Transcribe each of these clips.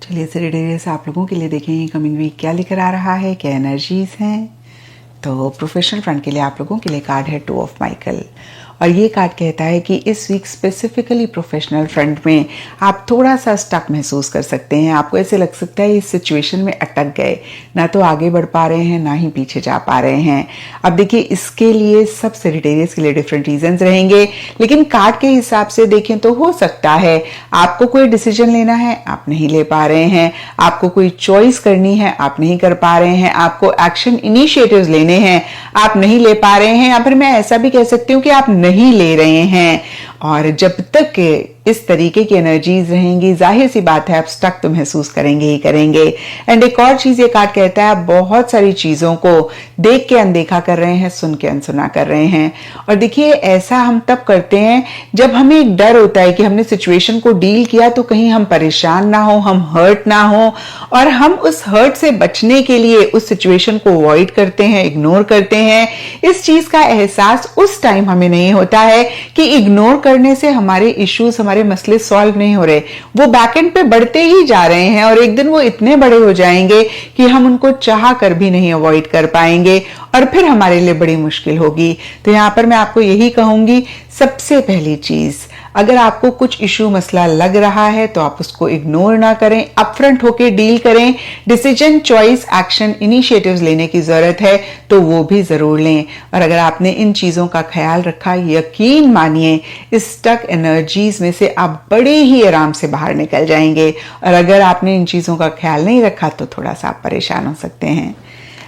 चलिए सेरेडेरियस आप लोगों के लिए देखें कमिंग वीक क्या लेकर आ रहा है, क्या एनर्जीज हैं। तो प्रोफेशनल फ्रंट के लिए आप लोगों के लिए कार्ड है 2 ऑफ माइकल, और ये कार्ड कहता है कि इस वीक स्पेसिफिकली प्रोफेशनल फ्रंट में आप थोड़ा सा स्टक महसूस कर सकते हैं। आपको ऐसे लग सकता है इस सिचुएशन में अटक गए, ना तो आगे बढ़ पा रहे हैं ना ही पीछे जा पा रहे हैं। अब देखिए इसके लिए सब सेजिटेरियस के लिए डिफरेंट रीजंस रहेंगे, लेकिन कार्ड के हिसाब से देखें तो हो सकता है आपको कोई डिसीजन लेना है, आप नहीं ले पा रहे हैं, आपको कोई चॉइस करनी है, आप नहीं कर पा रहे हैं, आपको एक्शन इनिशिएटिव्स लेने हैं, आप नहीं ले पा रहे हैं, या फिर मैं ऐसा भी कह सकती हूँ कि आप नहीं ले रहे हैं। और जब तक इस तरीके की एनर्जीज रहेंगी जाहिर सी बात है आप स्टक तो महसूस करेंगे ही करेंगे। एंड एक और चीज ये कार्ड कहता है आप बहुत सारी चीजों को देख के अनदेखा कर रहे हैं, सुन के अनसुना कर रहे हैं। और देखिए ऐसा हम तब करते हैं जब हमें एक डर होता है कि हमने सिचुएशन को डील किया तो कहीं हम परेशान ना हो, हम हर्ट ना हो, और हम उस हर्ट से बचने के लिए उस सिचुएशन को अवॉइड करते हैं, इग्नोर करते हैं। इस चीज का एहसास उस टाइम हमें नहीं होता है कि इग्नोर करने से हमारे इश्यूज, हमारे मसले सॉल्व नहीं हो रहे, वो बैकएंड पे बढ़ते ही जा रहे हैं और एक दिन वो इतने बड़े हो जाएंगे कि हम उनको चाह कर भी नहीं अवॉइड कर पाएंगे और फिर हमारे लिए बड़ी मुश्किल होगी। तो यहां पर मैं आपको यही कहूंगी, सबसे पहली चीज अगर आपको कुछ इशू मसला लग रहा है तो आप उसको इग्नोर ना करें, अपफ्रंट होके डील करें। डिसीजन, चॉइस, एक्शन, इनिशिएटिव्स लेने की जरूरत है तो वो भी जरूर लें। और अगर आपने इन चीजों का ख्याल रखा, यकीन मानिए इस स्टक एनर्जीज में से आप बड़े ही आराम से बाहर निकल जाएंगे। और अगर आपने इन चीजों का ख्याल नहीं रखा तो थोड़ा सा आप परेशान हो सकते हैं।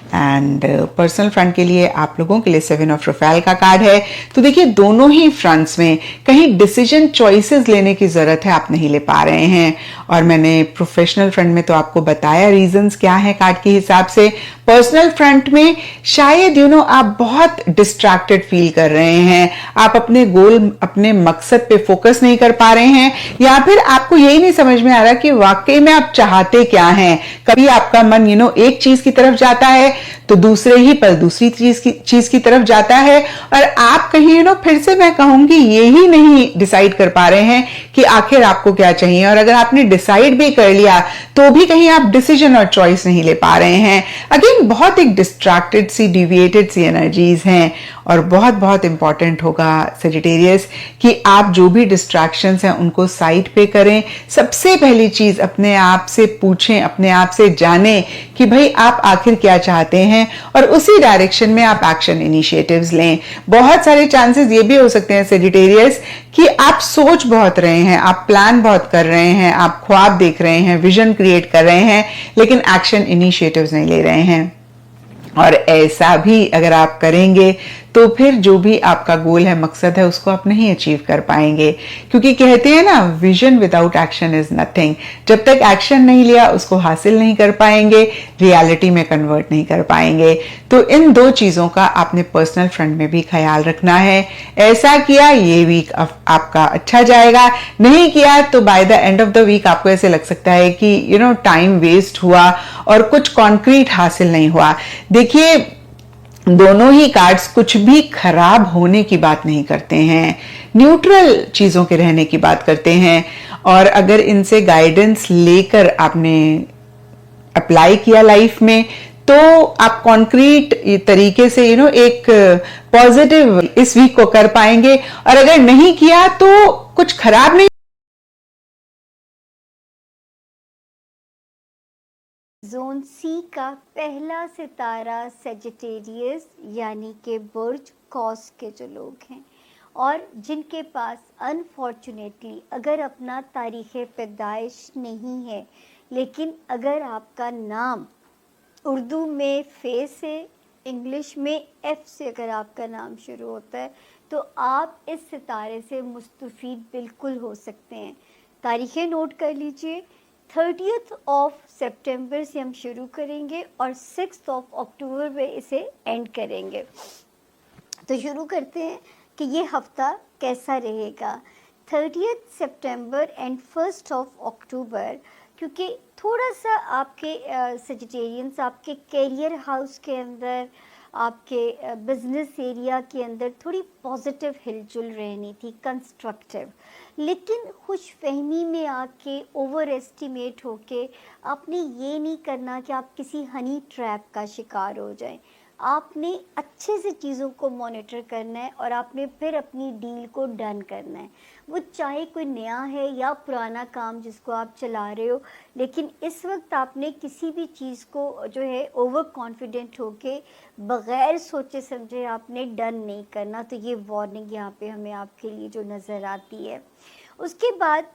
एंड पर्सनल फ्रंट के लिए आप लोगों के लिए 7 ऑफ रफेल का कार्ड है। तो देखिए दोनों ही फ्रंट्स में कहीं डिसीजन, चॉइसेस लेने की जरूरत है, आप नहीं ले पा रहे हैं। और मैंने प्रोफेशनल फ्रंट में तो आपको बताया रीजंस क्या है कार्ड के हिसाब से। पर्सनल फ्रंट में शायद आप बहुत डिस्ट्रैक्टेड फील कर रहे हैं, आप अपने गोल, अपने मकसद पे फोकस नहीं कर पा रहे हैं, या फिर आपको यही नहीं समझ में आ रहा कि वाकई में आप चाहते क्या हैं। कभी आपका मन एक चीज की तरफ जाता है तो दूसरे ही पल दूसरी चीज की तरफ जाता है, और आप कहीं फिर से मैं कहूंगी यही नहीं डिसाइड कर पा रहे हैं कि आखिर आपको क्या चाहिए। और अगर आपने डिसाइड भी कर लिया तो भी कहीं आप डिसीजन और चॉइस नहीं ले पा रहे हैं। अगेन बहुत एक डिस्ट्रैक्टेड सी, डिविएटेड सी एनर्जीज हैं। और बहुत बहुत इंपॉर्टेंट होगा सेजिटेरियस कि आप जो भी डिस्ट्रैक्शंस हैं उनको साइड पे करें। सबसे पहली चीज अपने आप से पूछें, अपने आप से जानें कि भाई आप आखिर क्या चाहते हैं, और उसी डायरेक्शन में आप एक्शन इनिशिएटिव्स लें। बहुत सारे चांसेस ये भी हो सकते हैं सेजिटेरियस कि आप सोच बहुत रहे हैं, आप प्लान बहुत कर रहे हैं, आप ख्वाब देख रहे हैं, विजन क्रिएट कर रहे हैं, लेकिन एक्शन इनिशिएटिव्स नहीं ले रहे हैं। और ऐसा भी अगर आप करेंगे तो फिर जो भी आपका गोल है, मकसद है, उसको आप नहीं अचीव कर पाएंगे। क्योंकि कहते हैं ना, vision without action is nothing. जब तक एक्शन नहीं लिया उसको हासिल नहीं कर पाएंगे, रियलिटी में कन्वर्ट नहीं कर पाएंगे। तो इन दो चीजों का आपने पर्सनल फ्रंट में भी ख्याल रखना है। ऐसा किया ये वीक आपका अच्छा जाएगा, नहीं किया तो by the end of the week आपको ऐसे लग सकता है कि टाइम वेस्ट हुआ और कुछ कॉन्क्रीट हासिल नहीं हुआ। देखिए दोनों ही कार्ड्स कुछ भी खराब होने की बात नहीं करते हैं, न्यूट्रल चीजों के रहने की बात करते हैं। और अगर इनसे गाइडेंस लेकर आपने अप्लाई किया लाइफ में तो आप कॉन्क्रीट तरीके से एक पॉजिटिव इस वीक को कर पाएंगे। और अगर नहीं किया तो कुछ खराब नहीं। जोन सी का पहला सितारा सेजिटेरियस यानी कि बुर्ज कौस के जो लोग हैं और जिनके पास अनफॉर्चुनेटली अगर अपना तारीख़ पैदाइश नहीं है, लेकिन अगर आपका नाम उर्दू में फ़े से, इंग्लिश में एफ़ से अगर आपका नाम शुरू होता है तो आप इस सितारे से मुस्तफ़ीद बिल्कुल हो सकते हैं। तारीखें नोट कर लीजिए, 30th ऑफ सितंबर से हम शुरू करेंगे और 6th ऑफ अक्टूबर में इसे एंड करेंगे। तो शुरू करते हैं कि ये हफ्ता कैसा रहेगा 30 सितंबर एंड 1 अक्टूबर, क्योंकि थोड़ा सा आपके सजिटेरियंस आपके करियर हाउस के अंदर, आपके बिजनेस एरिया के अंदर थोड़ी पॉजिटिव हिलजुल रहनी थी, कंस्ट्रक्टिव। लेकिन खुशफहमी में आके ओवर एस्टिमेट होके आपने ये नहीं करना कि आप किसी हनी ट्रैप का शिकार हो जाएं। आपने अच्छे से चीज़ों को मॉनिटर करना है और आपने फिर अपनी डील को डन करना है, वो चाहे कोई नया है या पुराना काम जिसको आप चला रहे हो। लेकिन इस वक्त आपने किसी भी चीज़ को जो है ओवर कॉन्फिडेंट होके बग़ैर सोचे समझे आपने डन नहीं करना। तो ये वार्निंग यहाँ पे हमें आपके लिए जो नज़र आती है। उसके बाद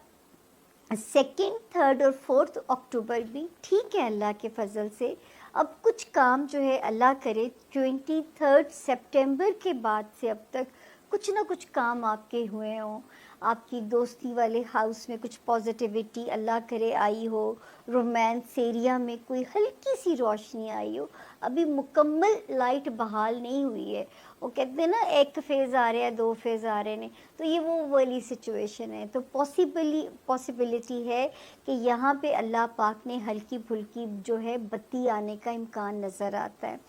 2, 3 और 4 अक्टूबर भी ठीक है अल्लाह के फजल से। अब कुछ काम जो है अल्लाह करे 23 सितंबर के बाद से अब तक कुछ ना कुछ काम आपके हुए हों, आपकी दोस्ती वाले हाउस में कुछ पॉजिटिविटी अल्लाह करे आई हो, रोमांस एरिया में कोई हल्की सी रोशनी आई हो। अभी मुकम्मल लाइट बहाल नहीं हुई है, वो कहते हैं ना एक फेज़ आ रहा है 2 फेज़ आ रहे हैं, तो ये वो वाली सिचुएशन है। तो पॉसिबिलिटी है कि यहाँ पे अल्लाह पाक ने हल्की फुल्की जो है बत्ती आने का इम्कान नज़र आता है।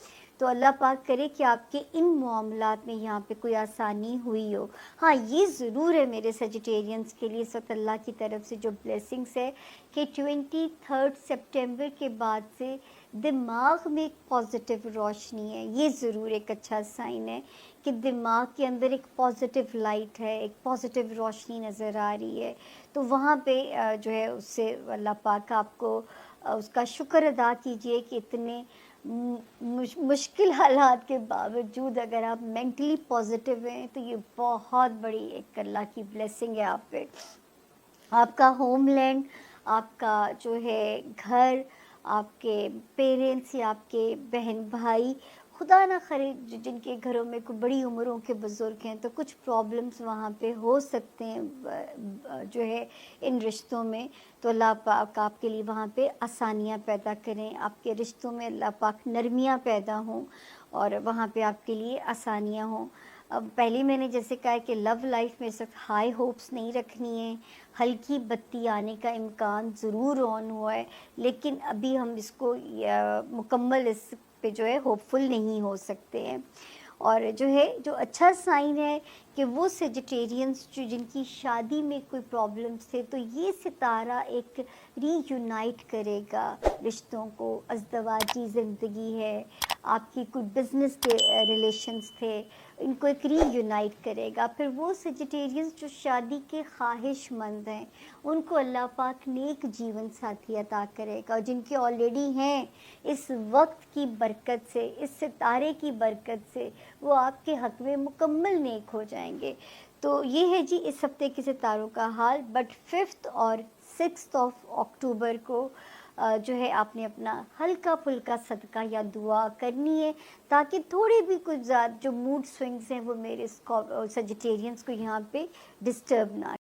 तो अल्लाह पाक करे कि आपके इन मामलात में यहाँ पे कोई आसानी हुई हो। हाँ, ये ज़रूर है मेरे सजिटेरियंस के लिए इस वक्त अल्लाह की तरफ से जो ब्लेसिंग्स है कि 23 सितंबर के बाद से दिमाग में एक पॉजिटिव रोशनी है। ये ज़रूर एक अच्छा साइन है कि दिमाग के अंदर एक पॉजिटिव लाइट है, एक पॉजिटिव रोशनी नज़र आ रही है। तो वहाँ पे जो है उससे अल्लाह पाक आपको उसका शुक्र अदा कीजिए कि इतने मुश्किल हालात के बावजूद अगर आप मेंटली पॉजिटिव हैं तो ये बहुत बड़ी एक अल्लाह की ब्लेसिंग है आप पे। आपका होमलैंड, आपका जो है घर, आपके पेरेंट्स या आपके बहन भाई, खुदा ना करे जिनके घरों में कोई बड़ी उम्रों के बुज़ुर्ग हैं तो कुछ प्रॉब्लम्स वहाँ पे हो सकते हैं जो है इन रिश्तों में। तो अल्लाह पाक आपके लिए वहाँ पे आसानियाँ पैदा करें, आपके रिश्तों में अल्लाह पाक नरमियाँ पैदा हों और वहाँ पे आपके लिए आसानियाँ हों। अब पहले मैंने जैसे कहा कि लव लाइफ में सिर्फ हाई होप्स नहीं रखनी है, हल्की बत्ती आने का इम्कान ज़रूर ऑन हुआ है, लेकिन अभी हम इसको मुकम्मल इस पे जो है होपफुल नहीं हो सकते हैं। और जो है जो अच्छा साइन है कि वो सेजिटेरियंस जो जिनकी शादी में कोई प्रॉब्लम्स थे तो ये सितारा एक रीयूनाइट करेगा रिश्तों को। अज़दवाजी ज़िंदगी है, आपकी कोई बिज़नेस के रिलेशंस थे, इनको एक रीयूनाइट करेगा। फिर वो सेजिटेरियंस जो शादी के ख्वाहिशमंद हैं उनको अल्लाह पाक नेक जीवन साथी अता करेगा, और जिनके ऑलरेडी हैं इस वक्त की बरकत से, इस सितारे की बरकत से वो आपके हक़ में मुकम्मल नेक हो जाएंगे। तो ये है जी इस हफ्ते के सितारों का हाल। बट 5 और 6 अक्टूबर को जो है आपने अपना हल्का फुल्का सदका या दुआ करनी है ताकि थोड़ी भी कुछ ज़्यादा जो मूड स्विंग्स हैं वो मेरे सजिटेरियंस को यहाँ पे डिस्टर्ब ना